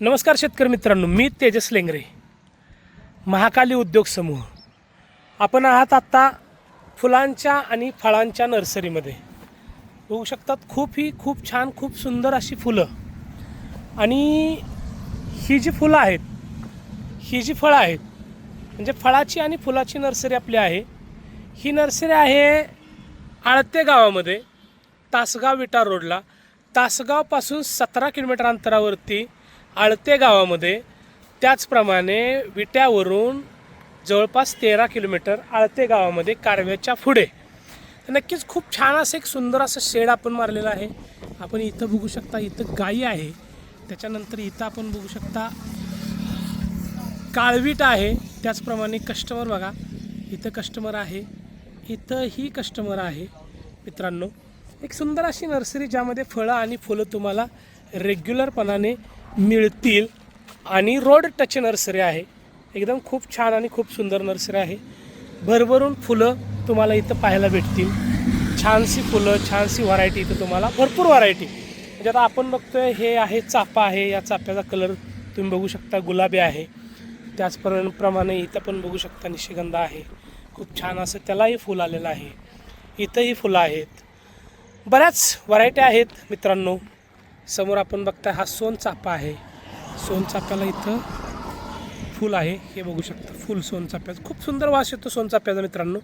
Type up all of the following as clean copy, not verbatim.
नमस्कार शेतकरी मित्रांनो, मी तेजस लेंगरे, महाकाली उद्योग समूह. आपण आहात आत्ता फुलांच्या आणि फळांच्या नर्सरीमध्ये. बघू शकतात खूप छान, खूप सुंदर अशी फुलं. आणि ही जी फुलं आहेत, ही जी फळं आहेत, म्हणजे फळाची आणि फुलाची नर्सरी आपली आहे. ही नर्सरी आहे आळते गावामध्ये, तासगाव विटा रोडला. तासगावपासून 17 किलोमीटर अंतरावरती आळते गावामध्ये, त्याचप्रमाणे विट्यावरून जवळपास 13 किलोमीटर आळते गावामध्ये कारव्याच्या पुढे. नक्कीच खूप छान असं एक सुंदर असं शेड आपण मारलेलं आहे. आपण इथं बघू शकता, इथं गाई आहे. त्याच्यानंतर इथं आपण बघू शकता काळवीट आहे. त्याचप्रमाणे कस्टमर बघा, इथं कस्टमर आहे, इथंही कस्टमर आहे. मित्रांनो, एक सुंदर अशी नर्सरी ज्यामध्ये फळं आणि फुलं तुम्हाला रेग्युलरपणाने मिळतील. आणि रोड टच नर्सरी आहे. एकदम खूप छान आणि खूप सुंदर नर्सरी आहे. भरभरून फुलं तुम्हाला इथं पाहायला भेटतील. छानशी फुलं, छानशी व्हरायटी इथं तुम्हाला, भरपूर व्हरायटी. म्हणजे आता आपण बघतोय हे आहे चाफा आहे. या चाफ्याचा कलर तुम्ही बघू शकता गुलाबी आहे. त्याचप्रमाणे इथं पण बघू शकता निशिगंधा आहे. खूप छान असं त्यालाही फुल आलेलं आहे. इथंही फुलं आहेत, बऱ्याच व्हरायटी आहेत. मित्रांनो, समोर आपण बघताय हा सोनचाफा आहे. सोनचाफ्याला इथं फूल आहे, हे बघू शकता. फुल सोनचाफ्याचं खूप सुंदर वास येतो सोनचाफ्याचा मित्रांनो.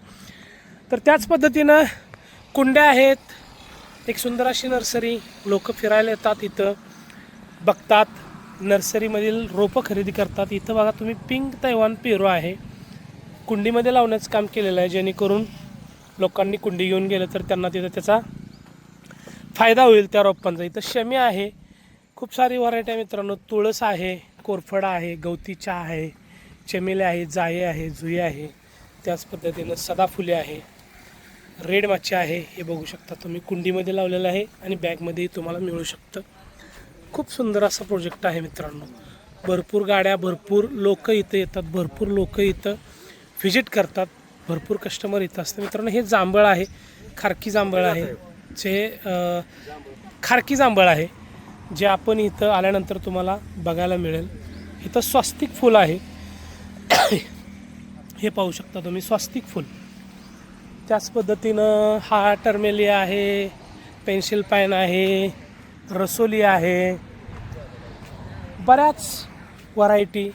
तर त्याच पद्धतीनं कुंड्या आहेत. एक सुंदर अशी नर्सरी. लोक फिरायला येतात, इथं बघतात, नर्सरीमधील रोपं खरेदी करतात. इथं बघा तुम्ही पिंक तैवान पेरू आहे, कुंडीमध्ये लावण्याचं काम केलेलं आहे, जेणेकरून लोकांनी कुंडी घेऊन गेलं तर त्यांना तिथं त्याचा फायदा होईल त्या रोपांचा. इथं शमी आहे. खूप सारी व्हरायटी आहे मित्रांनो. तुळस आहे, कोरफड आहे, गवती चहा आहे, चमेली आहे, जाये आहे, जुई आहे. त्याच पद्धतीनं सदाफुले आहे, रेड माची आहे. हे बघू शकता तुम्ही, कुंडीमध्ये लावलेलं आहे आणि बॅगमध्येही तुम्हाला मिळू शकतं. खूप सुंदर असा प्रोजेक्ट आहे मित्रांनो. भरपूर गाड्या, भरपूर लोक इथं येतात, भरपूर लोक इथं व्हिजिट करतात, भरपूर कस्टमर इथं असतात. मित्रांनो, हे जांभळ आहे, खारकी जांभळ आहे, जे खारकी जांभळ आहे, जे आपण इथं आल्यानंतर तुम्हाला बघायला मिळेल. इथं स्वस्तिक फूल आहे. हे पाहू शकता तुम्ही, स्वस्तिक फूल. त्याच पद्धतीनं हा टर्मेलिया आहे, पेन्सिल पाईन आहे, रसोली आहे. बऱ्याच व्हरायटी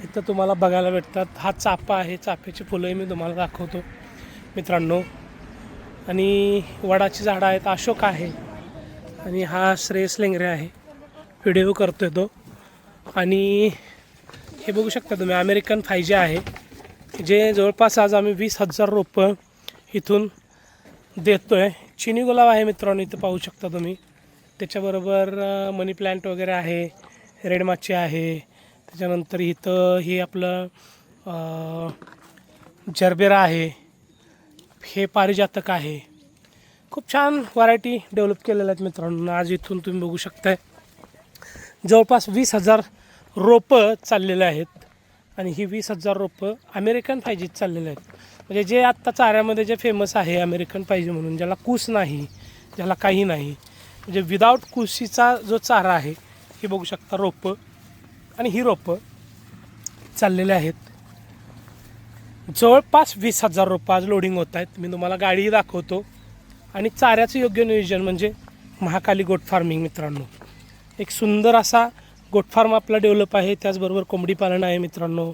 इथं तुम्हाला बघायला भेटतात. हा चाफा आहे, चाफ्याची फुलंही मी तुम्हाला दाखवतो मित्रांनो. आणि वडाची झाडं आहेत, अशोक आहे. आणि हा श्रेयस लेंगरे आहे, व्हिडिओ करतोय तो. आणि हे बघू शकता तुम्ही, अमेरिकन 5G आहे, जे जवळपास आज आम्ही 20,000 रोपं इथून देतो आहे. चिनी गुलाब आहे मित्रांनो, इथं पाहू शकता तुम्ही. त्याच्याबरोबर मनी प्लॅन्ट वगैरे आहे, रेड माची आहे. त्याच्यानंतर इथं हे आपलं जरबेरा आहे, हे पारिजातक आहे. खूप छान व्हरायटी डेव्हलप केलेल्या आहेत मित्रांनो. आज इथून तुम्ही बघू शकताय जवळपास 20,000 रोपं चाललेले आहेत. आणि ही 20,000 रोपं अमेरिकन 5G चाललेले आहेत. म्हणजे जे आत्ता चाऱ्यामध्ये जे फेमस आहे अमेरिकन 5G म्हणून, ज्याला कूस नाही, ज्याला काही नाही, म्हणजे विदाऊट कुशीचा जो चारा आहे, हे बघू शकता रोपं. आणि ही रोपं चाललेले आहेत. जवळपास 20,000 रोपं आज लोडिंग होत आहेत. मी तुम्हाला गाडीही दाखवतो. आणि चाऱ्याचं योग्य नियोजन म्हणजे महाकाली गोट फार्मिंग मित्रांनो. एक सुंदर असा गोट फार्म आपला डेव्हलप आहे. त्याचबरोबर कोंबडी पालन आहे मित्रांनो.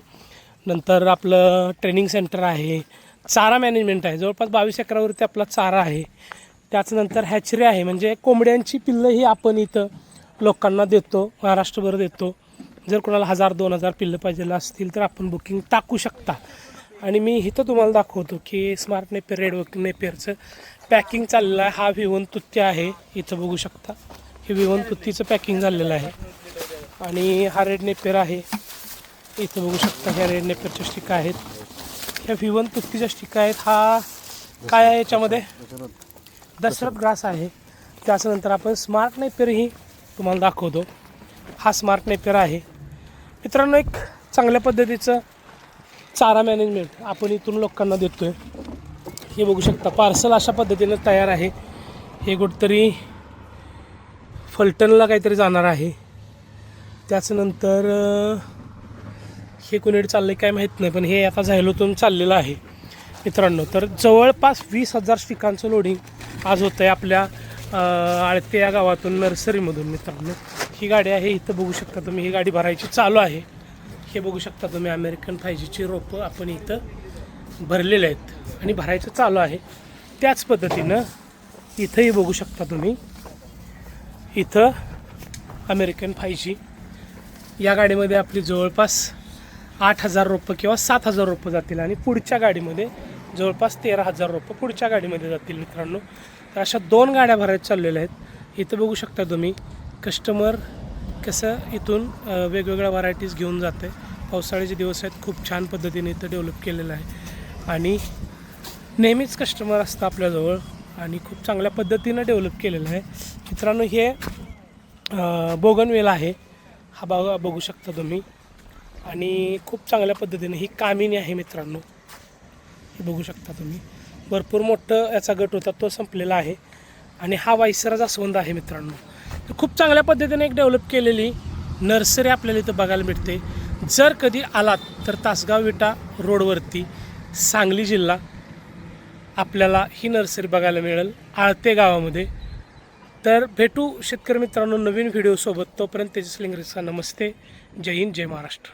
नंतर आपलं ट्रेनिंग सेंटर आहे, चारा मॅनेजमेंट आहे. जवळपास 22 एकरावरती आपला चारा आहे. त्याच्यानंतर हॅचरी आहे, म्हणजे कोंबड्यांची पिल्लंही आपण इथं लोकांना देतो, महाराष्ट्रभर देतो. जर कोणाला 1,000-2,000 पिल्लं पाहिजे असतील तर आपण बुकिंग टाकू शकता. आणि मी इथं तुम्हाला दाखवतो की स्मार्ट नेपियर, रेड नेपियरचं पॅकिंग चाललेलं आहे. हा विवन तुत्ती आहे, इथं बघू शकता. हे विवन तुत्तीचं पॅकिंग झालेलं आहे. आणि हा रेड नेपियर आहे, इथं बघू शकता. ह्या रेड नेपियरच्या स्टिका आहेत, ह्या विवन तुत्तीच्या स्टिका आहेत. हा काय आहे याच्यामध्ये, दशरथ ग्रास आहे. त्याच्यानंतर आपण स्मार्ट नेपियरही तुम्हाला दाखवतो. हा स्मार्ट नेपियर आहे मित्रांनो. एक चांगल्या पद्धतीचं चारा मॅनेजमेंट आपण इथून लोकांना देतो आहे. हे बघू शकता, पार्सल अशा पद्धतीनं तयार आहे. हे कुठंतरी फलटणला काहीतरी जाणार आहे. त्याच्यानंतर हे कुणीकडे चाललं काय माहीत नाही, पण हे आता झायलोतून चाललेलं आहे मित्रांनो. तर जवळपास 20,000 स्टिकांचं लोडिंग आज होतं आहे आपल्या आळते या गावातून नर्सरीमधून मित्रांनो. ही गाडी आहे, इथं बघू शकता तुम्ही, ही गाडी भरायची चालू आहे. हे बघू शकता तुम्ही अमेरिकन 5Gची रोपं आपण इथं भरलेले आहेत आणि भरायचं चालू आहे. त्याच पद्धतीनं इथंही बघू शकता तुम्ही, इथं अमेरिकन 5G या गाडीमध्ये आपली जवळपास 8,000 रोपं किंवा 7,000 रोपं जातील आणि पुढच्या गाडीमध्ये जवळपास 13,000 रोपं पुढच्या गाडीमध्ये जातील मित्रांनो. तर अशा 2 गाड्या भरायच्या चाललेल्या आहेत. इथं बघू शकता तुम्ही कस्टमर कसं इथून वेगवेगळ्या व्हरायटीज घेऊन जाते. पावसाळ्याचे दिवस आहेत, खूप छान पद्धतीने इथं डेव्हलप केलेलं आहे आणि नेहमीच कस्टमर असतं आपल्याजवळ आणि खूप चांगल्या पद्धतीनं डेव्हलप केलेलं आहे मित्रांनो. हे बोगनवेल आहे, हा बघू शकता तुम्ही आणि खूप चांगल्या पद्धतीने ही कामिनी आहे मित्रांनो. हे बघू शकता तुम्ही, भरपूर मोठं याचा गट होता तो संपलेला आहे आणि हा वायसरा जास्वंद आहे मित्रांनो. तर खूप चांगल्या पद्धतीने एक डेव्हलप केलेली नर्सरी आपल्याला इथं बघायला मिळते. जर कधी आलात तर तासगाव विटा रोडवरती सांगली जिल्हा आपल्याला ही नर्सरी बघायला मिळेल आळते गावामध्ये. तर भेटू शेतकरी मित्रांनो नवीन व्हिडिओसोबत. तोपर्यंत तेजस लिंगरेचा नमस्ते. जय हिंद, जय महाराष्ट्र.